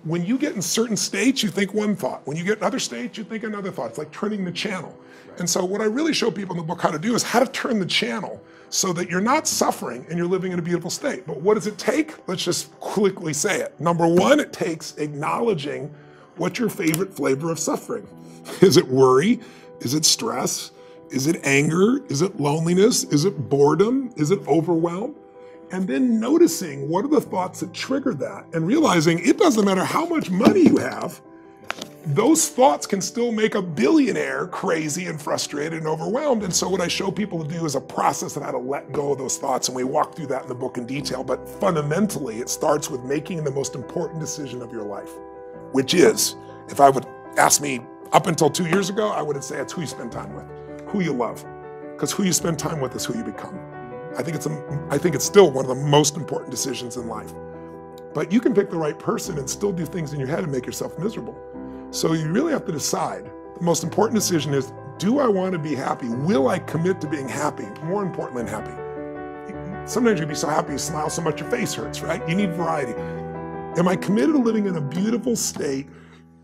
When you get in certain states, you think one thought. When you get in other states, you think another thought. It's like turning the channel. And so what I really show people in the book how to do is how to turn the channel so that you're not suffering and you're living in a beautiful state. But what does it take? Let's just quickly say it. Number one, it takes acknowledging what's your favorite flavor of suffering. Is it worry? Is it stress? Is it anger? Is it loneliness? Is it boredom? Is it overwhelm? And then noticing what are the thoughts that trigger that and realizing it doesn't matter how much money you have, those thoughts can still make a billionaire crazy and frustrated and overwhelmed. And so what I show people to do is a process of how to let go of those thoughts. And we walk through that in the book in detail. But fundamentally, it starts with making the most important decision of your life, which is, if I would ask me up until 2 years ago, I would say it's who you spend time with, who you love. Because who you spend time with is who you become. I think it's still one of the most important decisions in life. But you can pick the right person and still do things in your head and make yourself miserable. So you really have to decide. The most important decision is, do I want to be happy? Will I commit to being happy? More important than happy. Sometimes you'll be so happy you smile so much your face hurts, right? You need variety. Am I committed to living in a beautiful state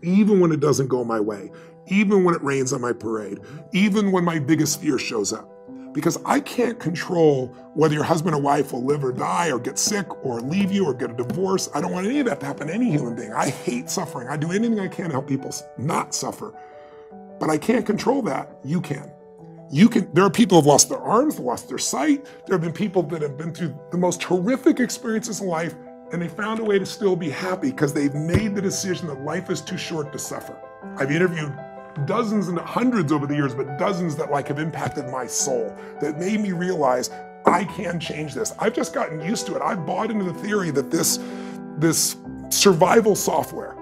even when it doesn't go my way? Even when it rains on my parade? Even when my biggest fear shows up? Because I can't control whether your husband or wife will live or die or get sick or leave you or get a divorce. I don't want any of that to happen to any human being. I hate suffering. I do anything I can to help people not suffer. But I can't control that. You can. There are people who have lost their arms, lost their sight. There have been people that have been through the most horrific experiences in life and they found a way to still be happy because they've made the decision that life is too short to suffer. I've interviewed dozens and hundreds over the years, but dozens that have impacted my soul, that made me realize I can change this. I've just gotten used to it. I've bought into the theory that this survival software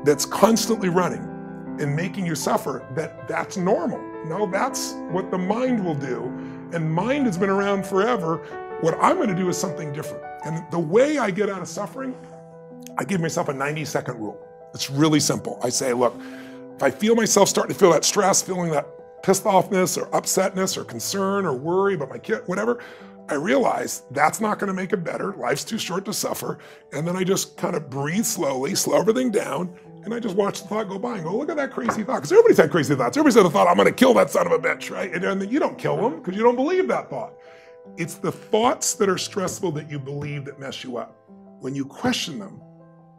that's constantly running and making you suffer, that's normal. No, that's what the mind will do. And mind has been around forever. What I'm gonna do is something different. And the way I get out of suffering, I give myself a 90-second rule. It's really simple. I say, look, if I feel myself starting to feel that stress, feeling that pissed offness or upsetness or concern or worry about my kid, whatever, I realize that's not gonna make it better. Life's too short to suffer. And then I just kind of breathe slowly, slow everything down, and I just watch the thought go by and go, look at that crazy thought. Because everybody's had crazy thoughts. Everybody's had a thought, I'm gonna kill that son of a bitch, right? And then you don't kill them because you don't believe that thought. It's the thoughts that are stressful that you believe that mess you up. When you question them,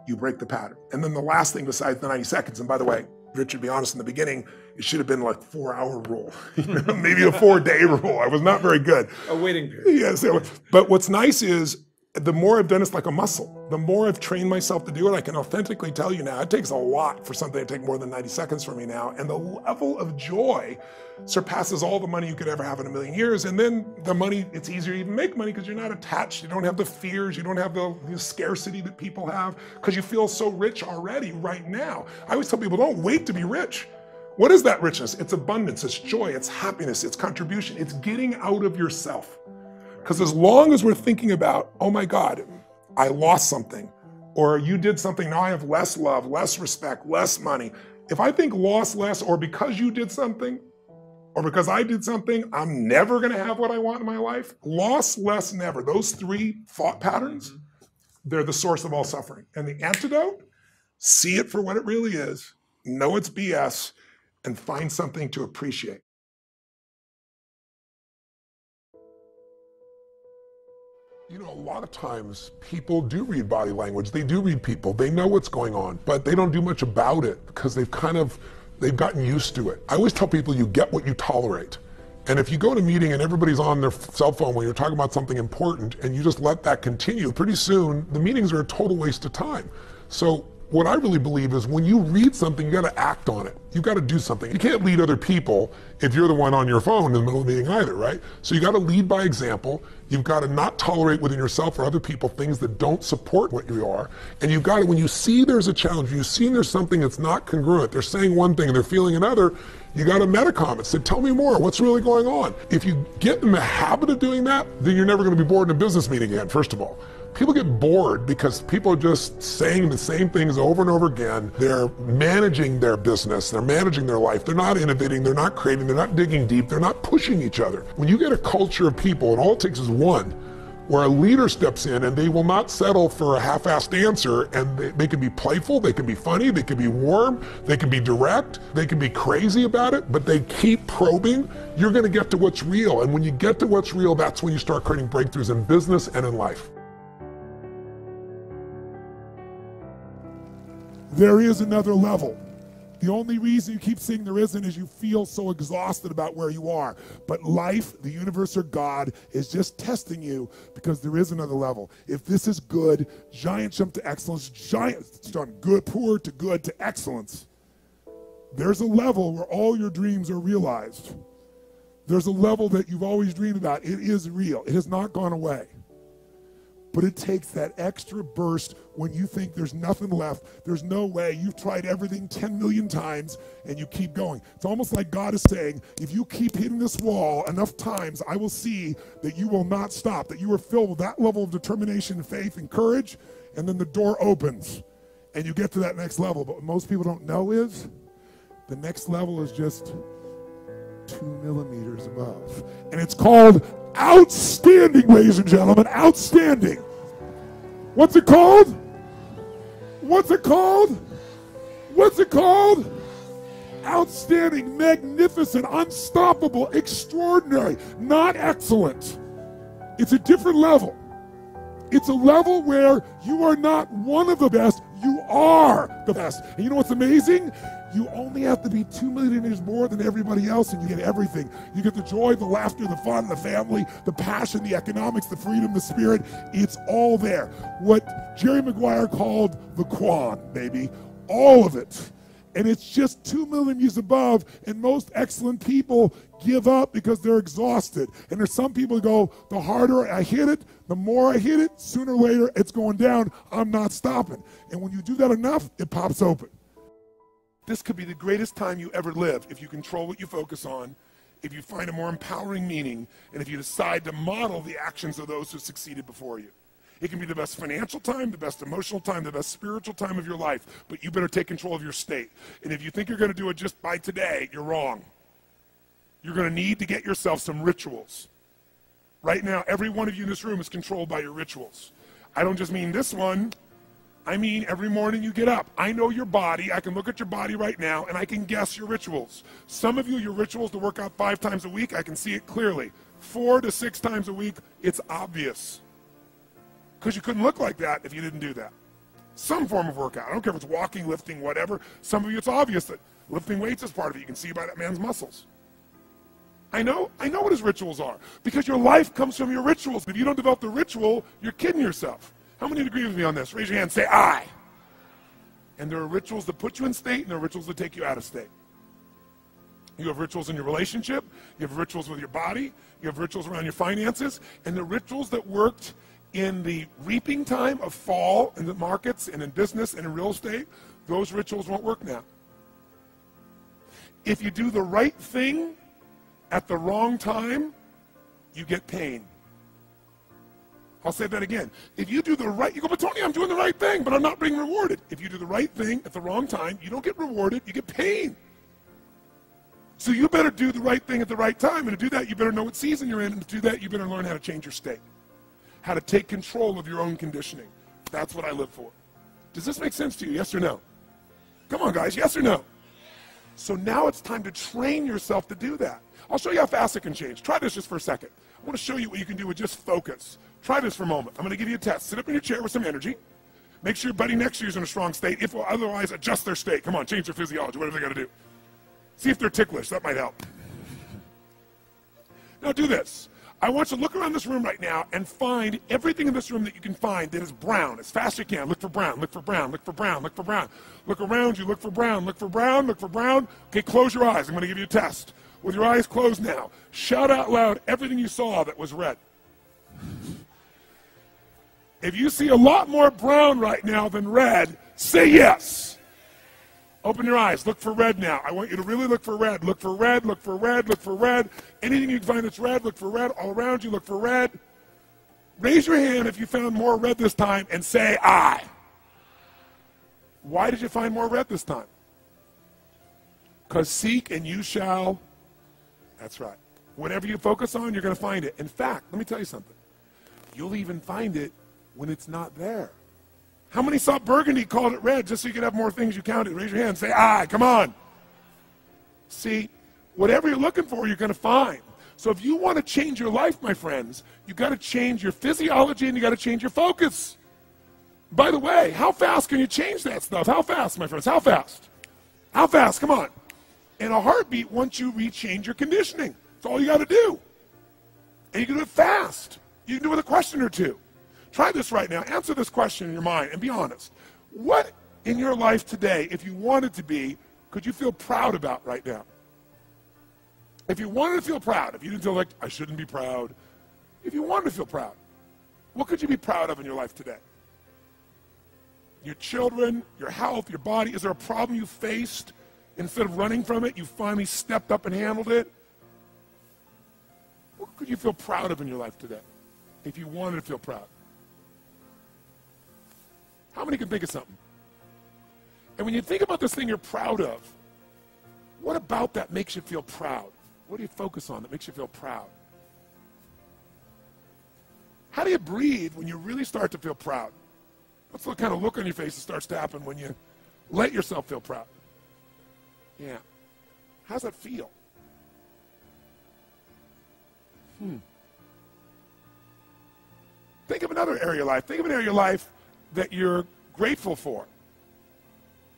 you break the pattern. And then the last thing besides the 90 seconds, and by the way, Richard, be honest, in the beginning, it should have been like 4-hour rule, maybe a 4-day rule. I was not very good. A waiting period. Yes, but what's nice is the more I've done it's like a muscle. The more I've trained myself to do it, I can authentically tell you now, it takes a lot for something to take more than 90 seconds for me now. And the level of joy surpasses all the money you could ever have in a million years. And then the money, it's easier to even make money because you're not attached. You don't have the fears. You don't have the scarcity that people have because you feel so rich already right now. I always tell people, don't wait to be rich. What is that richness? It's abundance, it's joy, it's happiness, it's contribution, it's getting out of yourself. Because as long as we're thinking about, oh my God, I lost something, or you did something, now I have less love, less respect, less money. If I think lost less, or because you did something, or because I did something, I'm never gonna have what I want in my life. Lost less, never. Those 3 thought patterns, they're the source of all suffering. And the antidote, see it for what it really is, know it's BS, and find something to appreciate. You know, a lot of times people do read body language. They do read people. They know what's going on, but they don't do much about it because they've gotten used to it. I always tell people you get what you tolerate. And if you go to a meeting and everybody's on their cell phone when you're talking about something important and you just let that continue, pretty soon the meetings are a total waste of time. So what I really believe is when you read something, you gotta act on it. You gotta do something. You can't lead other people if you're the one on your phone in the middle of the meeting either, right? So you gotta lead by example. You've gotta not tolerate within yourself or other people things that don't support what you are. And you've gotta, when you see there's a challenge, you see there's something that's not congruent, they're saying one thing and they're feeling another, you gotta meta-comment, say, tell me more, what's really going on? If you get in the habit of doing that, then you're never gonna be bored in a business meeting again, first of all. People get bored because people are just saying the same things over and over again. They're managing their business, they're managing their life, they're not innovating, they're not creating, they're not digging deep, they're not pushing each other. When you get a culture of people, and all it takes is one where a leader steps in and they will not settle for a half-assed answer, and they can be playful, they can be funny, they can be warm, they can be direct, they can be crazy about it, but they keep probing. You're going to get to what's real, and when you get to what's real, that's when you start creating breakthroughs in business and in life. There is another level. The only reason you keep saying there isn't is you feel so exhausted about where you are. But life, the universe, or God is just testing you because there is another level. If this is good, giant jump to excellence, giant from good, poor to good to excellence. There's a level where all your dreams are realized. There's a level that you've always dreamed about. It is real. It has not gone away. But it takes that extra burst when you think there's nothing left, there's no way, you've tried everything 10 million times, and you keep going. It's almost like God is saying, if you keep hitting this wall enough times, I will see that you will not stop, that you are filled with that level of determination, faith, and courage, and then the door opens, and you get to that next level. But what most people don't know is, the next level is just 2 millimeters above. And it's called outstanding, ladies and gentlemen, outstanding. What's it called? What's it called? What's it called? Outstanding, magnificent, unstoppable, extraordinary, not excellent. It's a different level. It's a level where you are not one of the best, you are the best. And you know what's amazing? You only have to be 2 millimeters more than everybody else, and you get everything. You get the joy, the laughter, the fun, the family, the passion, the economics, the freedom, the spirit. It's all there. What Jerry Maguire called the Quan, baby. All of it. And it's just 2 millimeters above, and most excellent people give up because they're exhausted. And there's some people who go, the harder I hit it, the more I hit it, sooner or later it's going down. I'm not stopping. And when you do that enough, it pops open. This could be the greatest time you ever live if you control what you focus on, if you find a more empowering meaning, and if you decide to model the actions of those who succeeded before you. It can be the best financial time, the best emotional time, the best spiritual time of your life, but you better take control of your state. And if you think you're going to do it just by today, you're wrong. You're going to need to get yourself some rituals. Right now, every one of you in this room is controlled by your rituals. I don't just mean this one. I mean, every morning you get up. I know your body. I can look at your body right now, and I can guess your rituals. Some of you, your rituals to work out 5 times a week, I can see it clearly. 4 to 6 times a week, it's obvious. Because you couldn't look like that if you didn't do that. Some form of workout. I don't care if it's walking, lifting, whatever. Some of you, it's obvious that lifting weights is part of it. You can see by that man's muscles. I know what his rituals are. Because your life comes from your rituals. If you don't develop the ritual, you're kidding yourself. How many agree with me on this? Raise your hand, say I. And there are rituals that put you in state, and there are rituals that take you out of state. You have rituals in your relationship, you have rituals with your body, you have rituals around your finances, and the rituals that worked in the reaping time of fall in the markets and in business and in real estate, those rituals won't work now. If you do the right thing at the wrong time, you get pain. I'll say that again. If you do the right, you go, but Tony, I'm doing the right thing, but I'm not being rewarded. If you do the right thing at the wrong time, you don't get rewarded, you get pain. So you better do the right thing at the right time, and to do that, you better know what season you're in, and to do that, you better learn how to change your state, how to take control of your own conditioning. That's what I live for. Does this make sense to you, yes or no? Come on, guys, yes or no? So now it's time to train yourself to do that. I'll show you how fast it can change. Try this just for a second. I want to show you what you can do with just focus. Try this for a moment. I'm going to give you a test. Sit up in your chair with some energy. Make sure your buddy next to you is in a strong state. If otherwise, adjust their state. Come on, change their physiology, whatever they got to do. See if they're ticklish. That might help. Now do this. I want you to look around this room right now and find everything in this room that you can find that is brown as fast as you can. Look for brown, look for brown, look for brown, look for brown. Look around you, look for brown, look for brown, look for brown. Okay, close your eyes. I'm going to give you a test. With your eyes closed now, shout out loud everything you saw that was red. If you see a lot more brown right now than red, say yes. Open your eyes. Look for red now. I want you to really look for red. Look for red, look for red, look for red. Anything you can find that's red, look for red. All around you, look for red. Raise your hand if you found more red this time and say I. Why did you find more red this time? Because seek and you shall. That's right. Whatever you focus on, you're going to find it. In fact, let me tell you something. You'll even find it when it's not there. How many saw burgundy, called it red, just so you could have more things you counted? Raise your hand, say, "I." Come on. See, whatever you're looking for, you're going to find. So if you want to change your life, my friends, you got to change your physiology and you got to change your focus. By the way, how fast can you change that stuff? How fast, my friends? How fast? How fast? Come on. In a heartbeat, once you rechange your conditioning, that's all you got to do. And you can do it fast. You can do it with a question or two. Try this right now. Answer this question in your mind and be honest. What in your life today, if you wanted to be, could you feel proud about right now? If you wanted to feel proud, if you didn't feel like, I shouldn't be proud, if you wanted to feel proud, what could you be proud of in your life today? Your children, your health, your body. Is there a problem you faced? Instead of running from it, you finally stepped up and handled it? What could you feel proud of in your life today if you wanted to feel proud? How many can think of something? And when you think about this thing you're proud of, what about that makes you feel proud? What do you focus on that makes you feel proud? How do you breathe when you really start to feel proud? What's the kind of look on your face that starts to happen when you let yourself feel proud? Yeah. How's that feel? Think of another area of your life. Think of an area of your life that you're grateful for.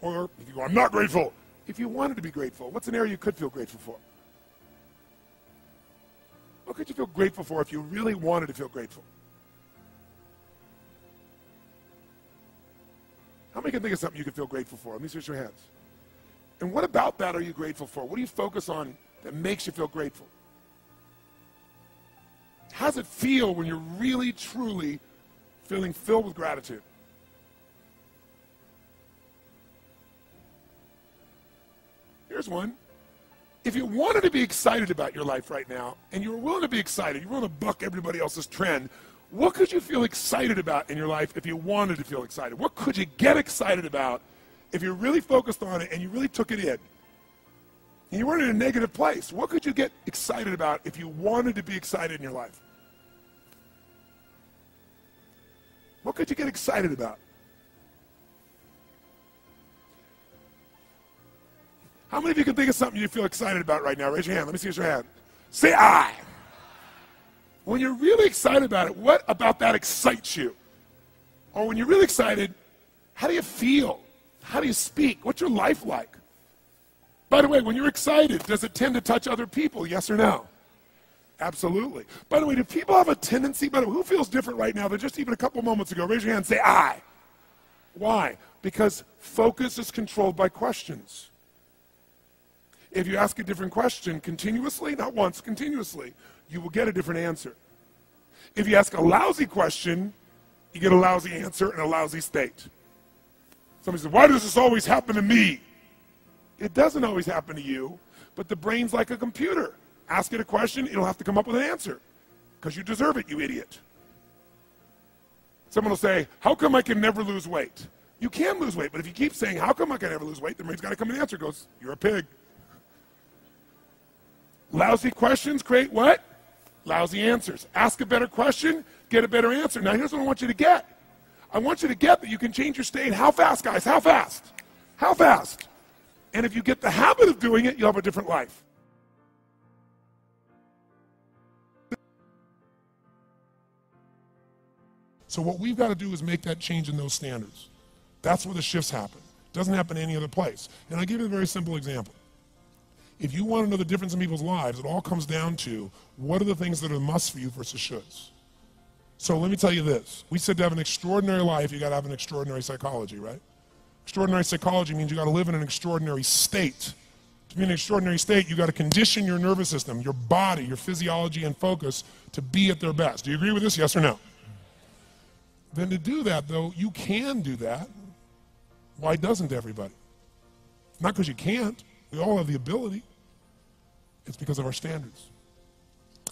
Or if you go, I'm not grateful. If you wanted to be grateful, what's an area you could feel grateful for? What could you feel grateful for if you really wanted to feel grateful? How many can think of something you could feel grateful for? Let me see your hands. And what about that are you grateful for? What do you focus on that makes you feel grateful? How does it feel when you're really, truly feeling filled with gratitude? Here's one. If you wanted to be excited about your life right now, and you were willing to be excited, you're willing to buck everybody else's trend, what could you feel excited about in your life if you wanted to feel excited? What could you get excited about if you really focused on it and you really took it in? And you weren't in a negative place. What could you get excited about if you wanted to be excited in your life? What could you get excited about? How many of you can think of something you feel excited about right now? Raise your hand. Let me see your hand. Say "I." When you're really excited about it, what about that excites you? Or when you're really excited, how do you feel? How do you speak? What's your life like? By the way, when you're excited, does it tend to touch other people? Yes or no? Absolutely. By the way, do people have a tendency, by the way, who feels different right now than just even a couple moments ago? Raise your hand and say "I." Why? Because focus is controlled by questions. If you ask a different question continuously, not once, continuously, you will get a different answer. If you ask a lousy question, you get a lousy answer and a lousy state. Somebody says, why does this always happen to me? It doesn't always happen to you, but the brain's like a computer. Ask it a question, it'll have to come up with an answer. Because you deserve it, you idiot. Someone will say, how come I can never lose weight? You can lose weight, but if you keep saying, how come I can never lose weight, the brain's got to come and answer. It goes, you're a pig. Lousy questions create what? Lousy answers. Ask a better question, get a better answer. Now here's what I want you to get. I want you to get that you can change your state. How fast, guys? How fast? How fast? And if you get the habit of doing it, you'll have a different life. So what we've got to do is make that change in those standards. That's where the shifts happen. It doesn't happen any other place. And I'll give you a very simple example. If you want to know the difference in people's lives, it all comes down to what are the things that are musts for you versus shoulds. So let me tell you this. We said to have an extraordinary life, you got to have an extraordinary psychology, right? Extraordinary psychology means you got to live in an extraordinary state. To be in an extraordinary state, you got to condition your nervous system, your body, your physiology and focus to be at their best. Do you agree with this? Yes or no? Then to do that, though, you can do that. Why doesn't everybody? Not because you can't. We all have the ability. It's because of our standards.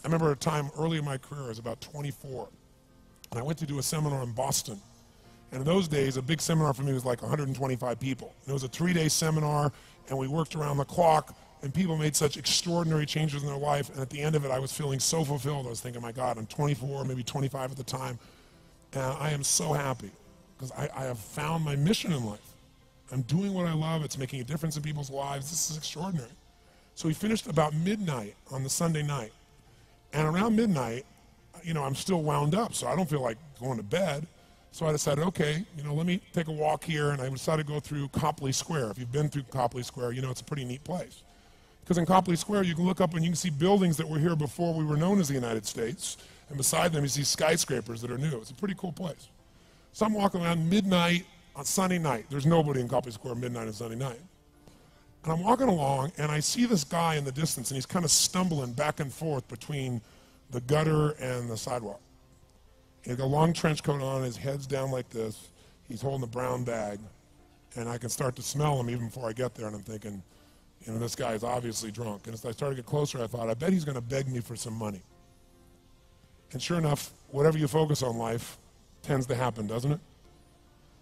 I remember a time early in my career, I was about 24, and I went to do a seminar in Boston. And in those days, a big seminar for me was like 125 people. It was a 3-day seminar, and we worked around the clock. and people made such extraordinary changes in their life, and at the end of it, I was feeling so fulfilled. I was thinking, my God, I'm 24, maybe 25 at the time, and I am so happy because I have found my mission in life. I'm doing what I love. It's making a difference in people's lives. This is extraordinary. So we finished about midnight on the Sunday night, and around midnight, you know, I'm still wound up, so I don't feel like going to bed. So I decided, okay, you know, let me take a walk here, and I decided to go through Copley Square. If you've been through Copley Square, you know it's a pretty neat place. Because in Copley Square, you can look up and you can see buildings that were here before we were known as the United States, and beside them you see skyscrapers that are new. It's a pretty cool place. So I'm walking around midnight on Sunday night. There's nobody in Copley Square midnight on Sunday night. And I'm walking along, and I see this guy in the distance, and he's kind of stumbling back and forth between the gutter and the sidewalk. He's got a long trench coat on, his head's down like this, he's holding a brown bag, and I can start to smell him even before I get there, and I'm thinking, you know, this guy is obviously drunk. And as I started to get closer, I thought, I bet he's going to beg me for some money. And sure enough, whatever you focus on life tends to happen, doesn't it?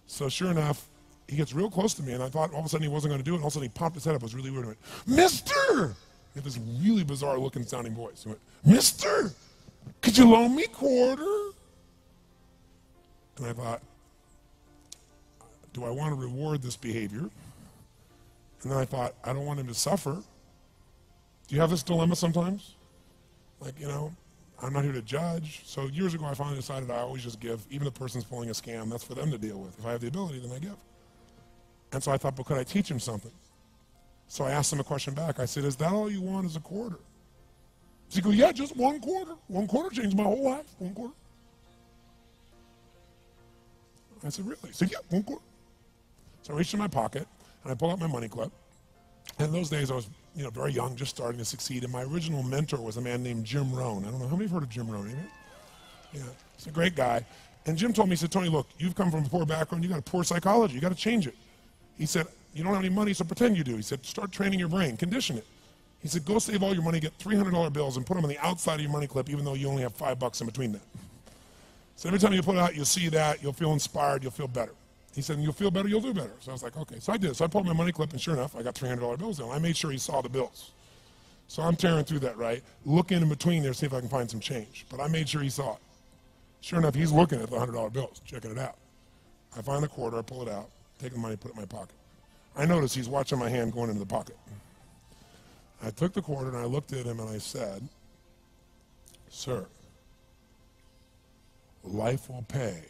So sure enough, he gets real close to me, and I thought all of a sudden he wasn't going to do it, and all of a sudden he popped his head up. It was really weird. He went, "Mister!" He had this really bizarre looking sounding voice. He went, "Mister, could you loan me a quarter?" And I thought, do I want to reward this behavior? And then I thought, I don't want him to suffer. Do you have this dilemma sometimes? Like, you know, I'm not here to judge. So years ago, I finally decided I always just give. Even if the person's pulling a scam, that's for them to deal with. If I have the ability, then I give. And so I thought, but could I teach him something? So I asked him a question back. I said, is that all you want is a quarter? So he goes, yeah, just 1 quarter. 1 quarter changed my whole life. 1 quarter. I said, really? He said, yeah, 1 quarter. So I reached in my pocket, and I pulled out my money clip. And in those days, I was, you know, very young, just starting to succeed. And my original mentor was a man named Jim Rohn. I don't know, how many have heard of Jim Rohn? Anybody? Yeah, he's a great guy. And Jim told me, he said, Tony, look, you've come from a poor background. You got a poor psychology. You got to change it. He said, you don't have any money, so pretend you do. He said, start training your brain, condition it. He said, go save all your money, get $300 bills, and put them on the outside of your money clip, even though you only have $5 in between that. So every time you put it out, you'll see that, you'll feel inspired, you'll feel better. He said, and you'll feel better, you'll do better. So I was like, okay. So I did. So I pulled my money clip, and sure enough, I got $300 bills in. I made sure he saw the bills. So I'm tearing through that, right? Looking in between there, see if I can find some change. But I made sure he saw it. Sure enough, he's looking at the $100 bills, checking it out. I find the quarter, I pull it out, take the money, put it in my pocket. I notice he's watching my hand going into the pocket. I took the quarter, and I looked at him, and I said, sir, life will pay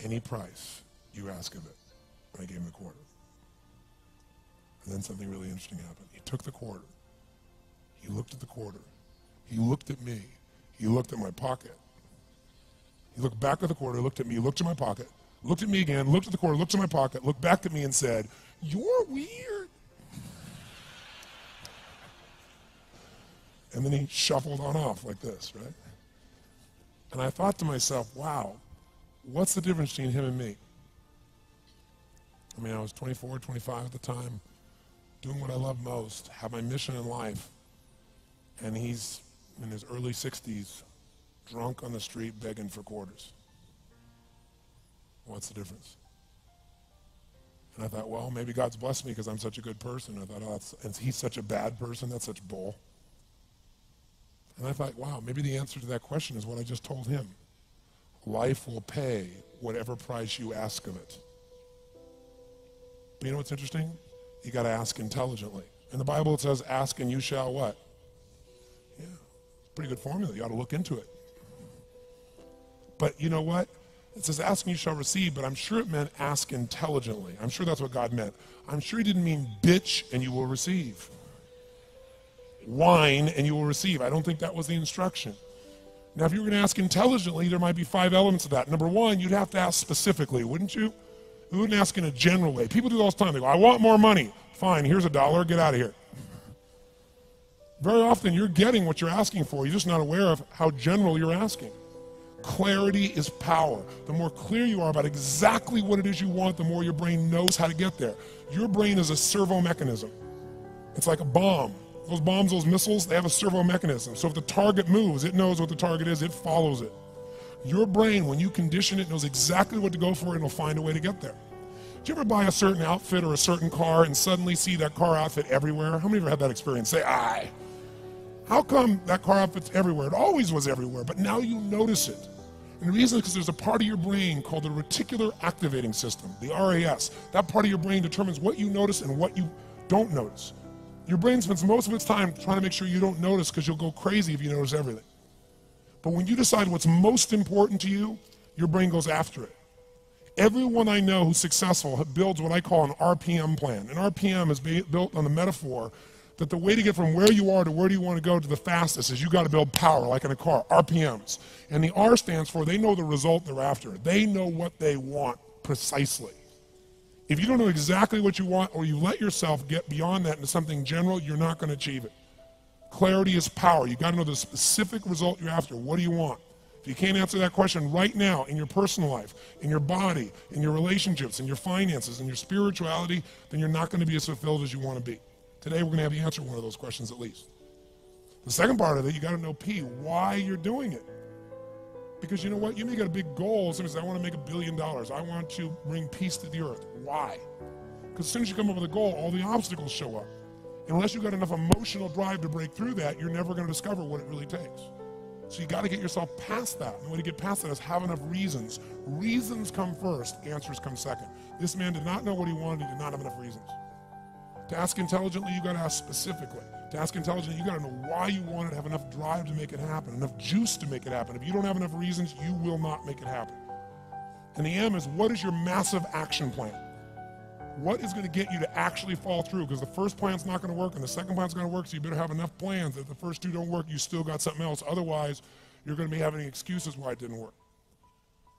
any price you ask of it. And I gave him the quarter. And then something really interesting happened. He took the quarter. He looked at the quarter. He looked at me. He looked at my pocket. He looked back at the quarter, looked at me, looked at my pocket, looked at me again, looked at the quarter, looked at my pocket, looked back at me and said, you're weird. And then he shuffled on off like this, right? And I thought to myself, wow, what's the difference between him and me? I mean, I was 24, 25 at the time, doing what I love most, have my mission in life, and he's in his early 60s, drunk on the street begging for quarters. What's the difference? And I thought, well, maybe God's blessed me because I'm such a good person. I thought, oh, and he's such a bad person, that's such bull. And I thought, wow, maybe the answer to that question is what I just told him. Life will pay whatever price you ask of it. But you know what's interesting? You got to ask intelligently. In the Bible it says, ask and you shall what? Yeah, it's a pretty good formula. You ought to look into it. But you know what? It says, ask and you shall receive, but I'm sure it meant ask intelligently. I'm sure that's what God meant. I'm sure he didn't mean bitch and you will receive. Whine and you will receive. I don't think that was the instruction. Now, if you were going to ask intelligently, there might be 5 elements of that. Number 1, you'd have to ask specifically, wouldn't you? You wouldn't ask in a general way. People do it all the time. They go, I want more money. Fine, here's $1, get out of here. Very often you're getting what you're asking for. You're just not aware of how general you're asking. Clarity is power. The more clear you are about exactly what it is you want, the more your brain knows how to get there. Your brain is a servo mechanism. It's like a bomb. Those bombs, those missiles, they have a servo mechanism. So if the target moves, it knows what the target is, it follows it. Your brain, when you condition it, knows exactly what to go for, and it'll find a way to get there. Do you ever buy a certain outfit or a certain car and suddenly see that car outfit everywhere? How many of you have had that experience? Say, aye. How come that car outfit's everywhere? It always was everywhere, but now you notice it. And the reason is because there's a part of your brain called the reticular activating system, the RAS. That part of your brain determines what you notice and what you don't notice. Your brain spends most of its time trying to make sure you don't notice because you'll go crazy if you notice everything. But when you decide what's most important to you, your brain goes after it. Everyone I know who's successful builds what I call an RPM plan. An RPM is built on the metaphor that the way to get from where you are to where do you want to go to the fastest is you got to build power, like in a car, RPMs. And the R stands for they know the result they're after. They know what they want precisely. If you don't know exactly what you want or you let yourself get beyond that into something general, you're not going to achieve it. Clarity is power. You got to know the specific result you're after. What do you want? If you can't answer that question right now in your personal life, in your body, in your relationships, in your finances, in your spirituality, then you're not going to be as fulfilled as you want to be. Today we're going to have you answer one of those questions at least. The second part of it, you got to know P, why you're doing it. Because you know what? You may get a big goal. Somebody says, I want to make $1 billion. I want to bring peace to the earth. Why? Because as soon as you come up with a goal, all the obstacles show up. Unless you've got enough emotional drive to break through that, you're never going to discover what it really takes. So you got to get yourself past that. And the way to get past that is have enough reasons. Reasons come first, answers come second. This man did not know what he wanted, he did not have enough reasons. To ask intelligently, you got to ask specifically. To ask intelligently, you got to know why you want it, have enough drive to make it happen, enough juice to make it happen. If you don't have enough reasons, you will not make it happen. And the M is, what is your massive action plan? What is going to get you to actually fall through? Because the first plan's not going to work and the second plan's going to work, so you better have enough plans that if the first two don't work, you still got something else. Otherwise, you're going to be having excuses why it didn't work.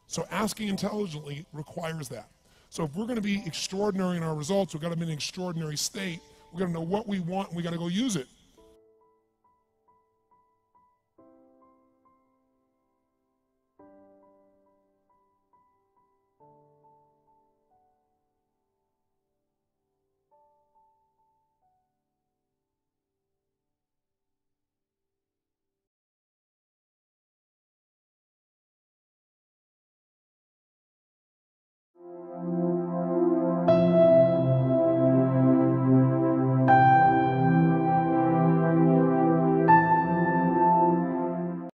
So asking intelligently requires that. So if we're going to be extraordinary in our results, we've got to be in an extraordinary state. We've got to know what we want and we got to go use it.